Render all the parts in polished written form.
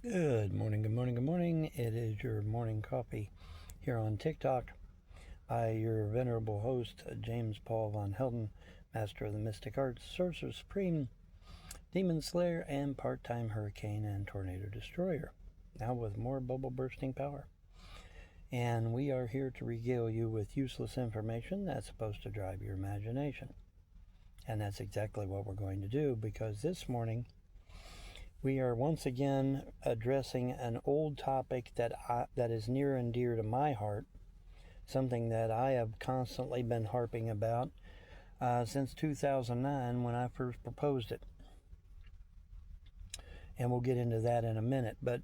Good morning, good morning, good morning. It is your morning coffee here on TikTok by your venerable host, James Paul Von Helden, Master of the Mystic Arts, Sorcerer Supreme, Demon Slayer, and part-time Hurricane and Tornado Destroyer. Now with more bubble bursting power. And we are here to regale you with useless information that's supposed to drive your imagination. And that's exactly what we're going to do, because this morning we are once again addressing an old topic that is near and dear to my heart, something that I have constantly been harping about since 2009 when I first proposed it. And we'll get into that in a minute. But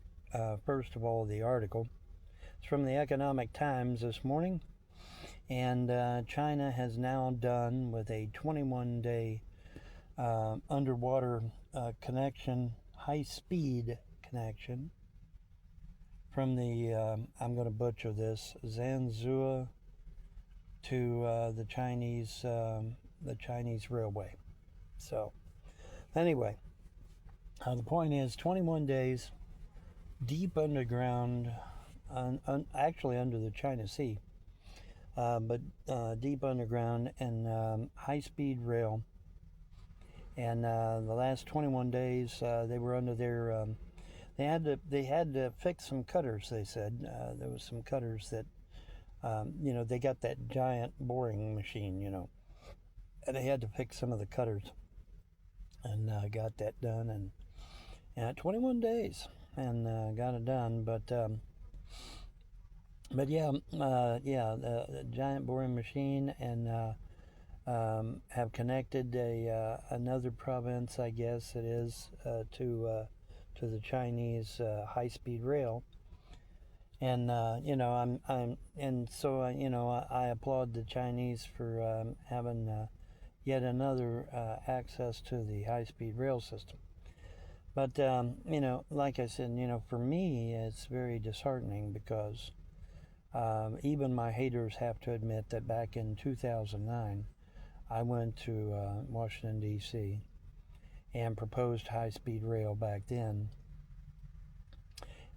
first of all, the article. It's from the Economic Times this morning. And China has now done with a 21-day underwater connection, high-speed connection from the, I'm going to butcher this, Zhangzhou to the Chinese railway. So, anyway, the point is 21 days deep underground, actually under the China Sea, but deep underground and high-speed rail. And the last 21 days, they were under their. They had to fix some cutters. They said there was some cutters that, they got that giant boring machine, and they had to fix some of the cutters, and got that done, and 21 days, and got it done. But yeah, the giant boring machine and. Have connected another province, I guess it is, to the Chinese high-speed rail, and I applaud the Chinese for having yet another access to the high-speed rail system. But like I said, for me, it's very disheartening because even my haters have to admit that back in 2009. I went to Washington, D.C. and proposed high-speed rail back then,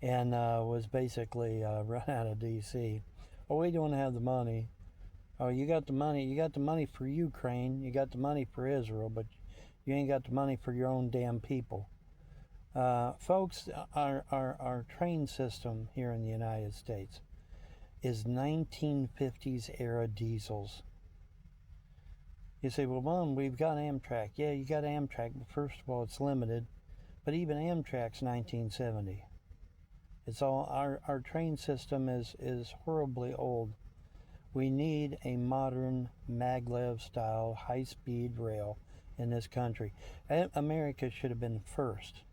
and was basically run out of D.C. Oh, we don't have the money. Oh, you got the money. You got the money for Ukraine. You got the money for Israel, but you ain't got the money for your own damn people. Folks, our train system here in the United States is 1950s era diesels. You say, well, Mom, we've got Amtrak. Yeah, you got Amtrak, but first of all, it's limited. But even Amtrak's 1970. It's all our train system is horribly old. We need a modern maglev-style high-speed rail in this country. America should have been first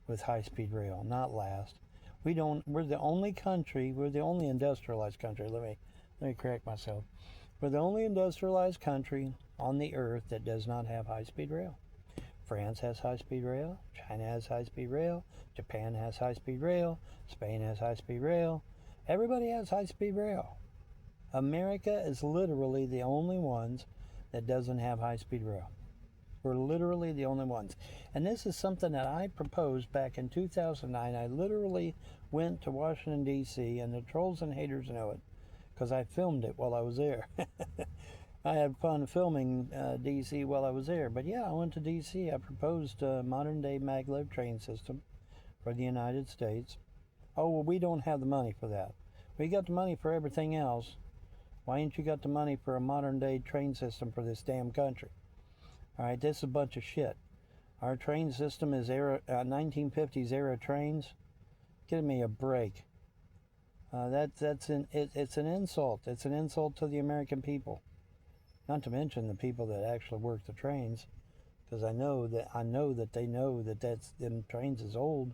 with high-speed rail, not last. We're the only country. We're the only industrialized country. Let me correct myself. We're the only industrialized country on the earth that does not have high-speed rail. France has high-speed rail. China has high-speed rail. Japan has high-speed rail. Spain has high-speed rail. Everybody has high-speed rail. America is literally the only ones that doesn't have high-speed rail. We're literally the only ones. And this is something that I proposed back in 2009. I literally went to Washington, D.C., and the trolls and haters know it, because I filmed it while I was there. I had fun filming D.C. while I was there. But yeah, I went to D.C. I proposed a modern-day maglev train system for the United States. Oh, well, we don't have the money for that. We got the money for everything else. Why ain't you got the money for a modern-day train system for this damn country? All right, this is a bunch of shit. Our train system is 1950s era trains. Give me a break. It's an insult. It's an insult to the American people. Not to mention the people that actually work the trains, because I know that they know that them trains is old.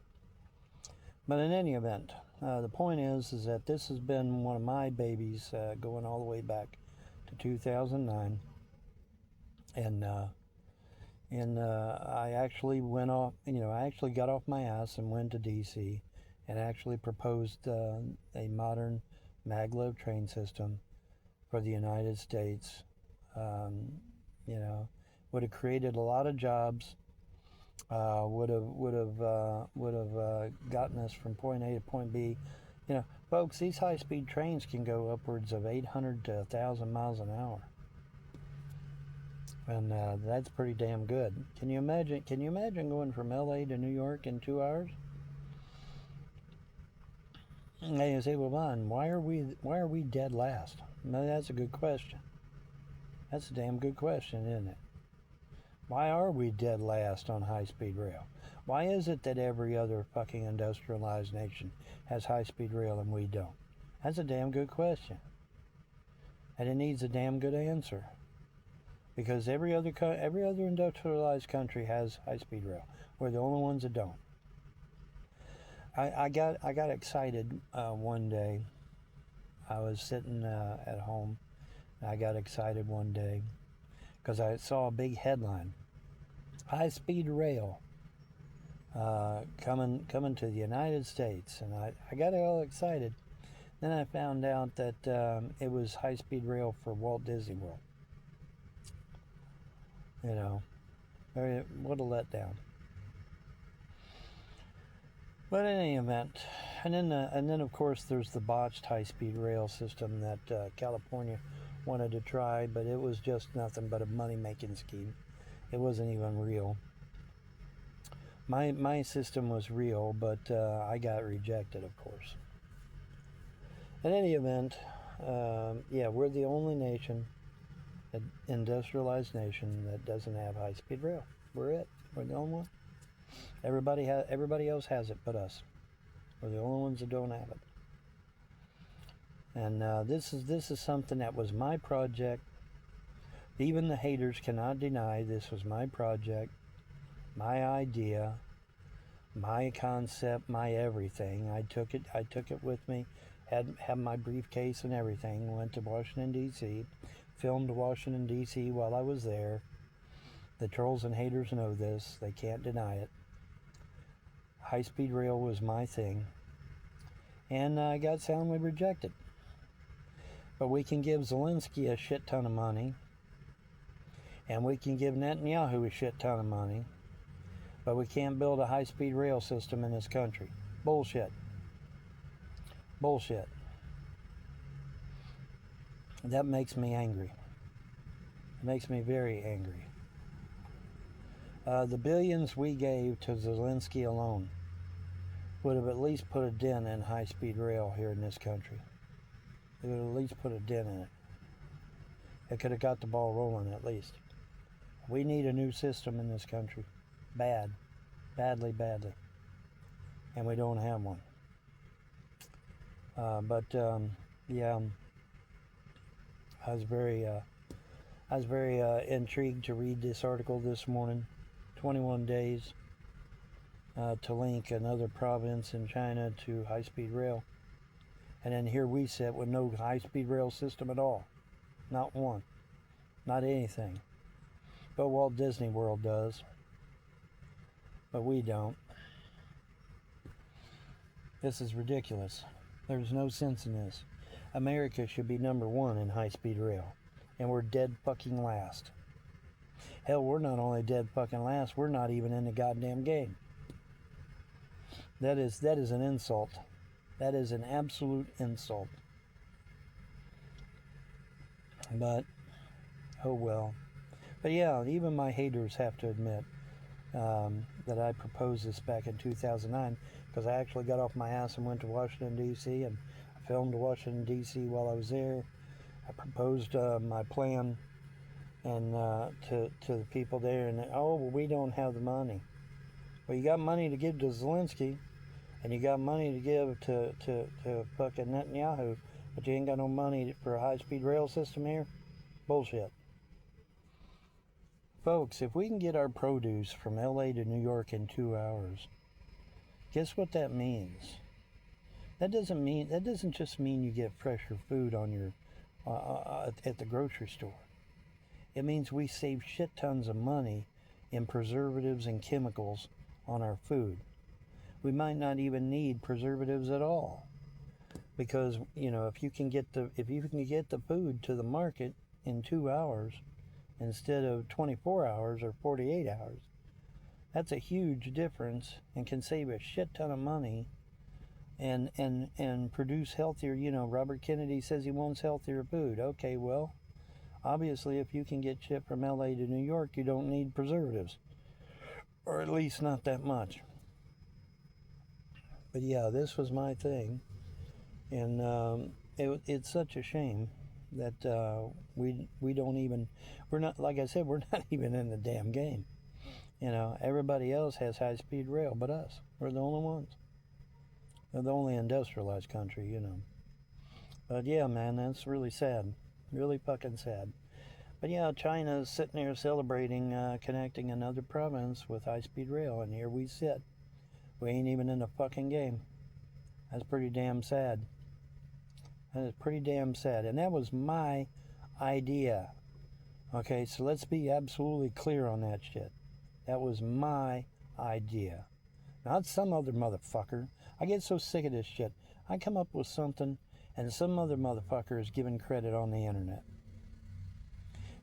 But in any event, the point is that this has been one of my babies, going all the way back to 2009, and I actually went off. I actually got off my ass and went to D.C. and actually proposed a modern maglev train system for the United States. Would have created a lot of jobs. would have gotten us from point A to point B. You know, folks, these high-speed trains can go upwards of 800 to 1,000 miles an hour, and that's pretty damn good. Can you imagine? Can you imagine going from L.A. to New York in 2 hours? And you say, well, Vaughn, why are we dead last? No, that's a good question. That's a damn good question, isn't it? Why are we dead last on high-speed rail? Why is it that every other fucking industrialized nation has high-speed rail and we don't? That's a damn good question. And it needs a damn good answer. Because every other industrialized country has high-speed rail. We're the only ones that don't. I got excited one day. I was sitting at home. And I got excited one day because I saw a big headline: high-speed rail coming to the United States, and I got all excited. Then I found out that it was high-speed rail for Walt Disney World. You know, what a letdown. But in any event, and then of course there's the botched high-speed rail system that California wanted to try, but it was just nothing but a money-making scheme. It wasn't even real. My system was real, but I got rejected, of course. In any event, yeah, we're the only nation, an industrialized nation, that doesn't have high-speed rail. We're it. We're the only one. Everybody else has it but us. We're the only ones that don't have it. And this is something that was my project. Even the haters cannot deny this was my project, my idea, my concept, my everything. I took it with me, had my briefcase and everything, went to Washington, D.C., filmed Washington, D.C. while I was there. The trolls and haters know this. They can't deny it. High-speed rail was my thing. And I got soundly rejected. But we can give Zelensky a shit ton of money. And we can give Netanyahu a shit ton of money. But we can't build a high-speed rail system in this country. Bullshit. Bullshit. That makes me angry. It makes me very angry. The billions we gave to Zelensky alone would have at least put a dent in high-speed rail here in this country. It would have at least put a dent in it. It could have got the ball rolling at least. We need a new system in this country. Bad. Badly, badly. And we don't have one. Yeah, I was very intrigued to read this article this morning. 21 days to link another province in China to high-speed rail. And then here we sit with no high-speed rail system at all. Not one. Not anything. But Walt Disney World does. But we don't. This is ridiculous. There's no sense in this. America should be number one in high-speed rail. And we're dead fucking last. Hell, we're not only dead fucking last, we're not even in the goddamn game. That is an insult. That is an absolute insult. But, oh well. But yeah, even my haters have to admit that I proposed this back in 2009, because I actually got off my ass and went to Washington, D.C., and I filmed Washington, D.C. while I was there. I proposed my plan and to the people there, and well, we don't have the money. Well, you got money to give to Zelensky, and you got money to give to fucking Netanyahu, but you ain't got no money for a high-speed rail system here? Bullshit. Folks, if we can get our produce from L.A. to New York in 2 hours, guess what that means? That doesn't just mean you get fresher food on your at the grocery store. It means we save shit tons of money in preservatives and chemicals on our food. We might not even need preservatives at all, because if you can get the food to the market in 2 hours instead of 24 hours or 48 hours, That's a huge difference and can save a shit ton of money and produce healthier. Robert Kennedy says he wants healthier food. Okay, well, obviously, if you can get shit from LA to New York, you don't need preservatives. Or at least not that much. But yeah, this was my thing. And it's such a shame that we don't even, we're not, like I said, we're not even in the damn game. Everybody else has high-speed rail but us. We're the only ones. We're the only industrialized country. But yeah, man, that's really sad. Really fucking sad. But yeah, China's sitting there celebrating connecting another province with high-speed rail, and here we sit. We ain't even in the fucking game. That's pretty damn sad. That is pretty damn sad. And that was my idea. Okay, so let's be absolutely clear on that shit. That was my idea. Not some other motherfucker. I get so sick of this shit. I come up with something, and some other motherfucker is giving credit on the internet.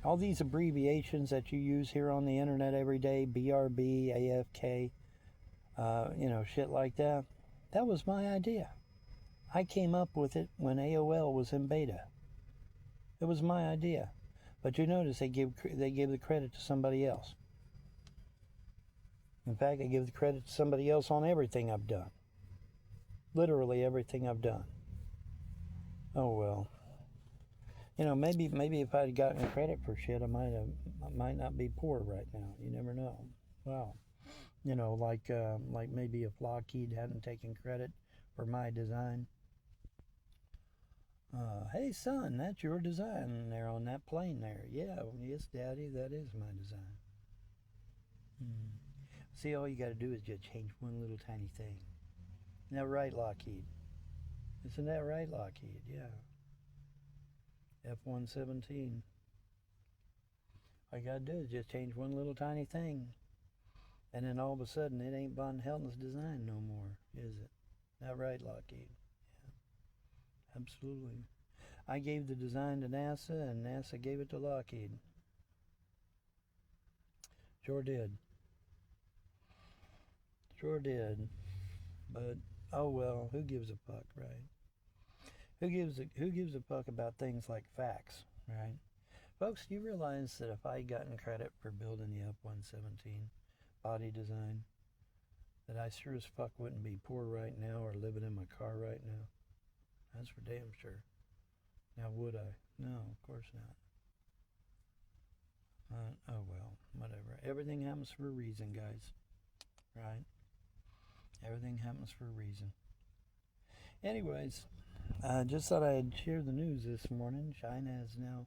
All these abbreviations that you use here on the internet every day, BRB, AFK, shit like that, that was my idea. I came up with it when AOL was in beta. It was my idea. But you notice they give the credit to somebody else. In fact, I give the credit to somebody else on everything I've done. Literally everything I've done. Oh well. Maybe if I'd gotten credit for shit, I might not be poor right now. You never know. Wow. Like maybe if Lockheed hadn't taken credit for my design. Hey son, that's your design there on that plane there. Yeah, yes, Daddy, that is my design. See, all you got to do is just change one little tiny thing. Isn't that right, Lockheed? Isn't that right, Lockheed? Yeah. F-117. All you got to do is just change one little tiny thing. And then all of a sudden, it ain't Von Helton's design no more, is it? That right, Lockheed? Yeah. Absolutely. I gave the design to NASA, and NASA gave it to Lockheed. Sure did. Sure did. But oh well, who gives a fuck, right? Who gives a fuck about things like facts, right? Folks, do you realize that if I had gotten credit for building the F-117 body design, that I sure as fuck wouldn't be poor right now or living in my car right now? That's for damn sure. Now would I? No, of course not. Oh well, whatever. Everything happens for a reason, guys. Right? Everything happens for a reason. Anyways, I just thought I'd share the news this morning. China has now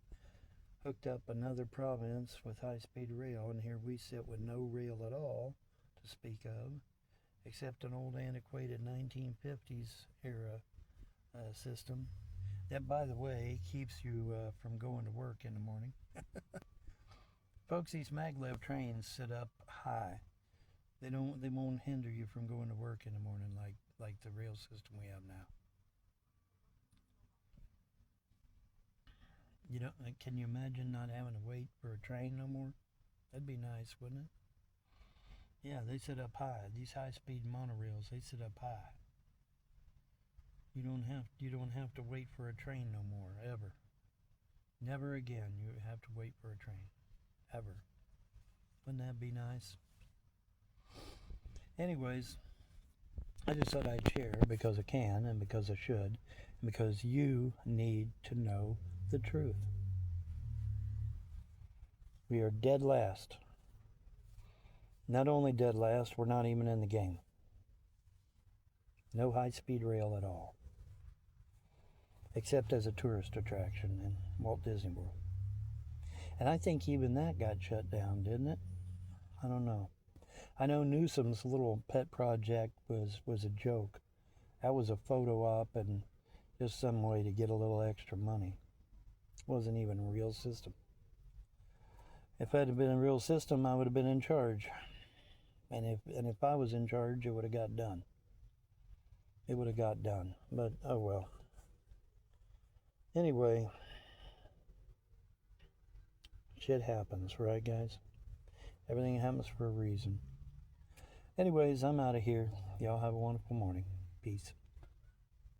hooked up another province with high-speed rail, and here we sit with no rail at all to speak of, except an old antiquated 1950s era system that, by the way, keeps you from going to work in the morning. Folks, these maglev trains sit up high. They won't hinder you from going to work in the morning like the rail system we have now. Can you imagine not having to wait for a train no more? That'd be nice, wouldn't it? Yeah, they sit up high. These high-speed monorails, they sit up high. You don't have to wait for a train no more, ever. Never again you have to wait for a train. Ever. Wouldn't that be nice? Anyways, I just thought I'd share because I can and because I should and because you need to know the truth. We are dead last. Not only dead last, we're not even in the game. No high-speed rail at all. Except as a tourist attraction in Walt Disney World. And I think even that got shut down, didn't it? I don't know. I know Newsom's little pet project was a joke. That was a photo op and just some way to get a little extra money. It wasn't even a real system. If it had been a real system, I would have been in charge. And if I was in charge, it would have got done. It would have got done. But oh well. Anyway, shit happens, right, guys? Everything happens for a reason. Anyways, I'm out of here. Y'all have a wonderful morning. Peace.